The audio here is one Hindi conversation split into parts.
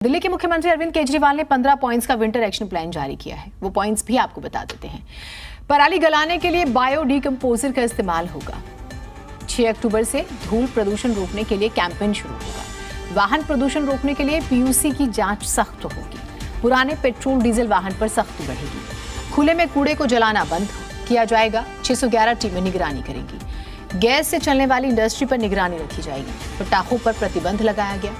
दिल्ली के मुख्यमंत्री अरविंद केजरीवाल ने 15 पॉइंट्स का विंटर एक्शन प्लान जारी किया है। वो पॉइंट्स भी आपको बता देते हैं। पराली गलाने के लिए बायो डिकम्पोजर का इस्तेमाल होगा। 6 अक्टूबर से धूल प्रदूषण रोकने के लिए कैंपेन शुरू होगा। वाहन प्रदूषण रोकने के लिए पीयूसी की जांच सख्त होगी। पुराने पेट्रोल डीजल वाहन पर सख्ती बढ़ेगी। खुले में कूड़े को जलाना बंद किया जाएगा। 611 टीमें निगरानी करेंगी। गैस से चलने वाली इंडस्ट्री पर निगरानी रखी जाएगी। पटाखों पर प्रतिबंध लगाया गया।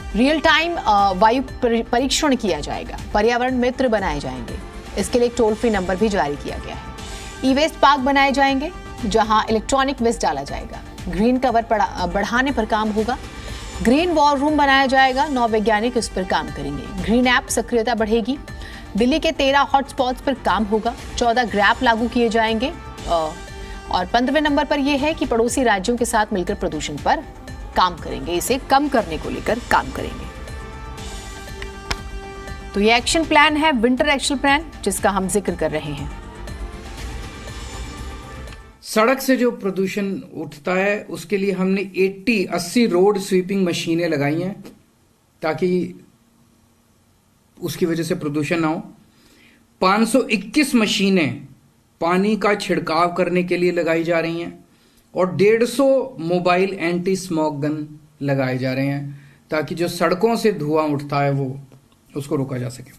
रियल टाइम वायु परीक्षण किया जाएगा। पर्यावरण मित्र बनाए जाएंगे। इसके लिए एक टोल फ्री नंबर भी जारी किया गया है। ई वेस्ट पार्क बनाए जाएंगे जहां इलेक्ट्रॉनिक वेस्ट डाला जाएगा। ग्रीन कवर बढ़ाने पर काम होगा। ग्रीन वॉर रूम बनाया जाएगा। 9 वैज्ञानिक इस पर काम करेंगे। ग्रीन ऐप सक्रियता बढ़ेगी। दिल्ली के 13 हॉटस्पॉट्स पर काम होगा। 14 ग्रैप लागू किए जाएंगे और 15वें नंबर पर यह है कि पड़ोसी राज्यों के साथ मिलकर प्रदूषण पर काम करेंगे। इसे कम करने को लेकर काम करेंगे। तो ये एक्शन प्लान है, विंटर एक्शन प्लान, जिसका हम जिक्र कर रहे हैं। सड़क से जो प्रदूषण उठता है उसके लिए हमने 80 रोड स्वीपिंग मशीनें लगाई हैं ताकि उसकी वजह से प्रदूषण ना हो। 521 मशीनें पानी का छिड़काव करने के लिए लगाई जा रही हैं और 150 मोबाइल एंटी स्मोक गन लगाए जा रहे हैं ताकि जो सड़कों से धुआं उठता है वो उसको रोका जा सके।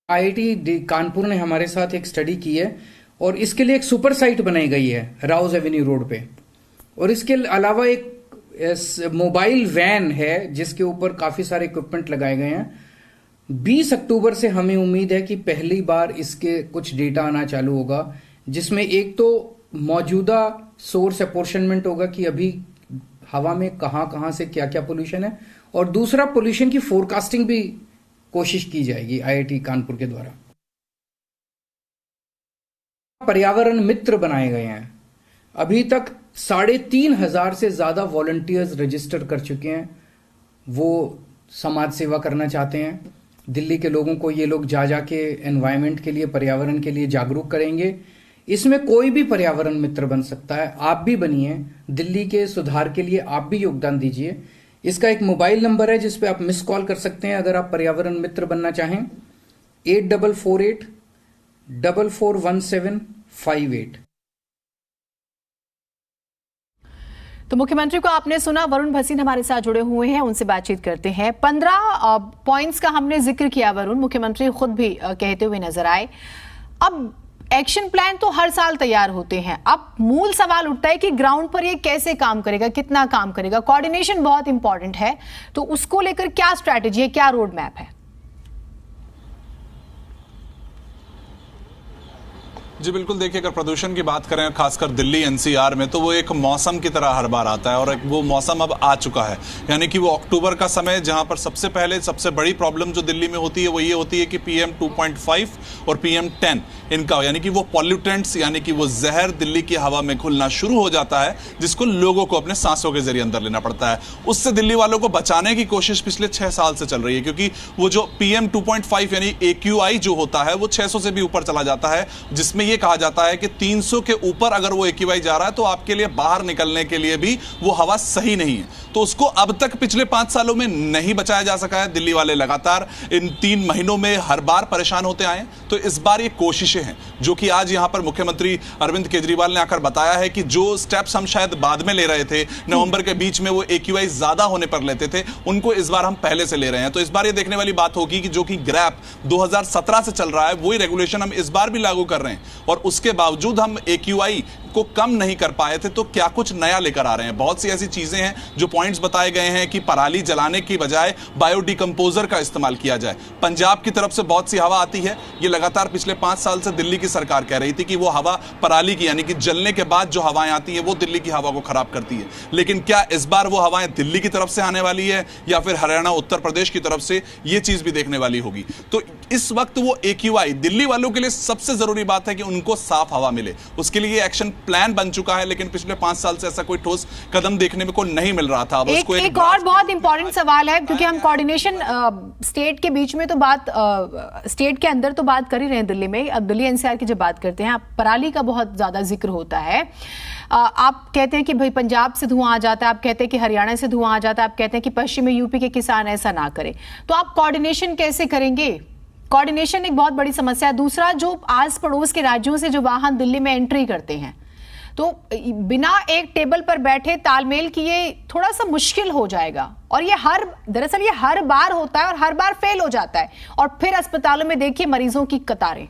IIT कानपुर ने हमारे साथ एक स्टडी की है और इसके लिए एक सुपर साइट बनाई गई है राउज एवेन्यू रोड पे। और इसके अलावा एक मोबाइल वैन है जिसके ऊपर काफी सारे इक्विपमेंट लगाए गए हैं। 20 अक्टूबर से हमें उम्मीद है कि पहली बार इसके कुछ डेटा आना चालू होगा, जिसमें एक तो मौजूदा सोर्स अपॉर्शनमेंट होगा कि अभी हवा में कहां से क्या क्या पोल्यूशन है, और दूसरा पोल्यूशन की फोरकास्टिंग भी कोशिश की जाएगी IIT कानपुर के द्वारा। पर्यावरण मित्र बनाए गए हैं। अभी तक 3,500 से ज्यादा वॉलंटियर्स रजिस्टर कर चुके हैं। वो समाज सेवा करना चाहते हैं। दिल्ली के लोगों को ये लोग जाके एनवायरनमेंट के लिए, पर्यावरण के लिए जागरूक करेंगे। इसमें कोई भी पर्यावरण मित्र बन सकता है। आप भी बनिए। दिल्ली के सुधार के लिए आप भी योगदान दीजिए। इसका एक मोबाइल नंबर है जिस पे आप मिस कॉल कर सकते हैं अगर आप पर्यावरण मित्र बनना चाहें। 8448 441758। तो मुख्यमंत्री को आपने सुना। वरुण भसीन हमारे साथ जुड़े हुए हैं, उनसे बातचीत करते हैं। 15 पॉइंट्स का हमने जिक्र किया वरुण, मुख्यमंत्री खुद भी कहते हुए नजर आए। अब एक्शन प्लान तो हर साल तैयार होते हैं। अब मूल सवाल उठता है कि ग्राउंड पर ये कैसे काम करेगा, कितना काम करेगा। कोऑर्डिनेशन बहुत इंपॉर्टेंट है, तो उसको लेकर क्या स्ट्रैटेजी है, क्या रोड मैप है? जी बिल्कुल, देखिए अगर प्रदूषण की बात करें खासकर दिल्ली NCR में, तो वो एक मौसम की तरह हर बार आता है और वो मौसम अब आ चुका है। यानी कि वो अक्टूबर का समय जहां पर सबसे पहले सबसे बड़ी प्रॉब्लम जो दिल्ली में होती है वो ये होती है कि PM 2.5 और PM 10 इनका, यानी कि वो पॉल्यूटेंट्स, यानी कि वो जहर दिल्ली की हवा में घुलना शुरू हो जाता है, जिसको लोगों को अपने सांसों के जरिए अंदर लेना पड़ता है। उससे दिल्ली वालों को बचाने की कोशिश पिछले 6 साल से चल रही है, क्योंकि वो जो PM 2.5 यानी AQI जो होता है वो 600 से भी ऊपर चला जाता है, जिसमें ये कहा जाता है कि 300 के ऊपर अगर वो AQI जा रहा है तो आपके लिए बाहर निकलने के लिए भी वो हवा सही नहीं है। तो उसको अब तक पिछले 5 सालों में नहीं बचाया जा सका है। दिल्ली वाले लगातार इन 3 महीनों में हर बार परेशान होते आए। तो इस बार ये कोशिशें हैं जो कि आज यहां पर मुख्यमंत्री अरविंद केजरीवाल ने आकर बताया है कि जो स्टेप्स हम शायद बाद में ले रहे थे, नवंबर के बीच में वो AQI ज्यादा होने पर लेते थे, उनको इस बार हम पहले से ले रहे हैं। तो इस बार ये देखने वाली बात होगी कि जो कि ग्रैप 2017 से चल रहा है वही रेगुलेशन हम इस बार भी लागू कर रहे हैं, और उसके बावजूद हम AQI को कम नहीं कर पाए थे। तो क्या कुछ नया लेकर आ रहे हैं। बहुत सी ऐसी चीजें हैं जो पॉइंट्स बताए गए हैं कि पराली जलाने की बजाय बायोडिकम्पोजर का इस्तेमाल किया जाए। पंजाब की तरफ से बहुत सी हवा आती है। ये लगातार पिछले 5 साल से दिल्ली की सरकार कह रही थी कि वो हवा पराली की, यानी कि जलने के बाद जो हवाएं आती है वो दिल्ली की हवा को खराब करती है। लेकिन क्या इस बार वो हवाएं दिल्ली की तरफ से आने वाली है या फिर हरियाणा, उत्तर प्रदेश की तरफ से, ये चीज भी देखने वाली होगी। तो इस वक्त वो AQI दिल्ली वालों के लिए सबसे जरूरी बात है कि उनको साफ हवा मिले। उसके लिए एक्शन प्लान बन चुका है, लेकिन पिछले 5 साल से ऐसा कोई ठोस कदम देखने में को नहीं मिल रहा था। एक और बहुत इंपॉर्टेंट सवाल है, क्योंकि हम कोऑर्डिनेशन स्टेट के बीच में तो बात स्टेट के अंदर तो बात कर ही रहे हैं दिल्ली में। अब दिल्ली एनसीआर की जब बात करते हैं, पराली का बहुत ज्यादा जिक्र होता है। आप कहते हैं कि भाई पंजाब से धुआं आ जाता है, आप कहते हैं कि हरियाणा से धुआं आ जाता है, आप कहते हैं कि पश्चिमी यूपी के किसान ऐसा ना करें, तो आप कोऑर्डिनेशन कैसे करेंगे? कोऑर्डिनेशन एक बहुत बड़ी समस्या है। दूसरा, जो आस पड़ोस के राज्यों से जो वाहन दिल्ली में एंट्री करते हैं, तो बिना एक टेबल पर बैठे तालमेल किए थोड़ा सा मुश्किल हो जाएगा। और ये दरअसल ये हर बार होता है और हर बार फेल हो जाता है, और फिर अस्पतालों में देखिए मरीजों की कतारें।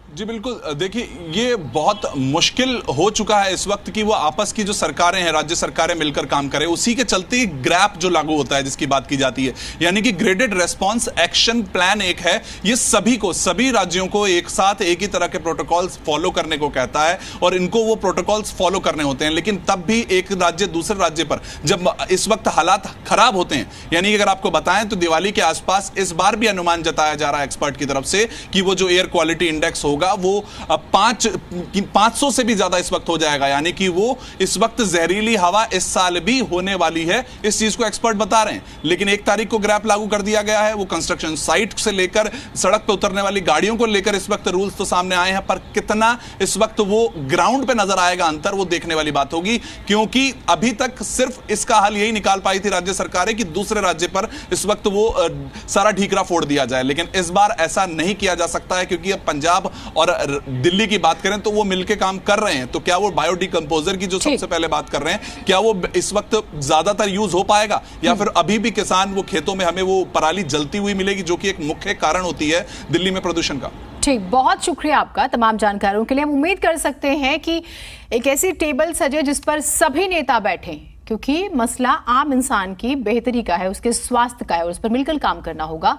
जी बिल्कुल, देखिए ये बहुत मुश्किल हो चुका है इस वक्त कि वो आपस की जो सरकारें हैं, राज्य सरकारें मिलकर काम करें। उसी के चलते ग्रैप जो लागू होता है जिसकी बात की जाती है, यानी कि ग्रेडेड रेस्पॉन्स एक्शन प्लान एक है, ये सभी राज्यों को एक साथ एक ही तरह के प्रोटोकॉल्स फॉलो करने को कहता है और इनको वो प्रोटोकॉल्स फॉलो करने होते हैं। लेकिन तब भी एक राज्य दूसरे राज्य पर जब इस वक्त हालात खराब होते हैं, यानी कि अगर आपको बताएं तो दिवाली के आसपास इस बार भी अनुमान जताया जा रहा है एक्सपर्ट की तरफ से कि वो जो एयर क्वालिटी इंडेक्स होगा वो 500 से भी ज्यादा इस वक्त हो जाएगा, यानी कि वो इस वक्त जहरीली हवा इस साल भी होने वाली है। इस चीज को एक्सपर्ट बता रहे हैं। लेकिन 1 तारीख को ग्रैप लागू कर दिया गया है, वो कंस्ट्रक्शन साइट से लेकर सड़क पर उतरने वाली गाड़ियों को लेकर इस वक्त रूल्स तो सामने आए हैं, पर कितना इस वक्त वो ग्राउंड पे नजर आएगा अंतर, वो देखने वाली बात होगी। क्योंकि अभी तक सिर्फ इसका हल यही निकाल पाई थी राज्य सरकारें कि दूसरे राज्य पर इस वक्त वो सारा ठीकरा फोड़ दिया जाए, लेकिन इस बार ऐसा नहीं किया जा सकता है, क्योंकि अब पंजाब और दिल्ली की बात करें तो वो मिलकर काम कर रहे हैं। तो क्या वो बायोडिकंपोजर की जो सबसे पहले बात कर रहे हैं, क्या वो इस वक्त ज्यादातर यूज हो पाएगा, या फिर अभी भी किसान वो खेतों में हमें वो पराली जलती हुई मिलेगी, जो कि एक मुख्य कारण होती है दिल्ली में प्रदूषण का? ठीक, बहुत शुक्रिया आपका तमाम जानकारियों के लिए। हम उम्मीद कर सकते हैं कि एक ऐसी टेबल सजे जिस पर सभी नेता बैठे, क्योंकि मसला आम इंसान की बेहतरी का है, उसके स्वास्थ्य का है, और उस पर मिलकर काम करना होगा।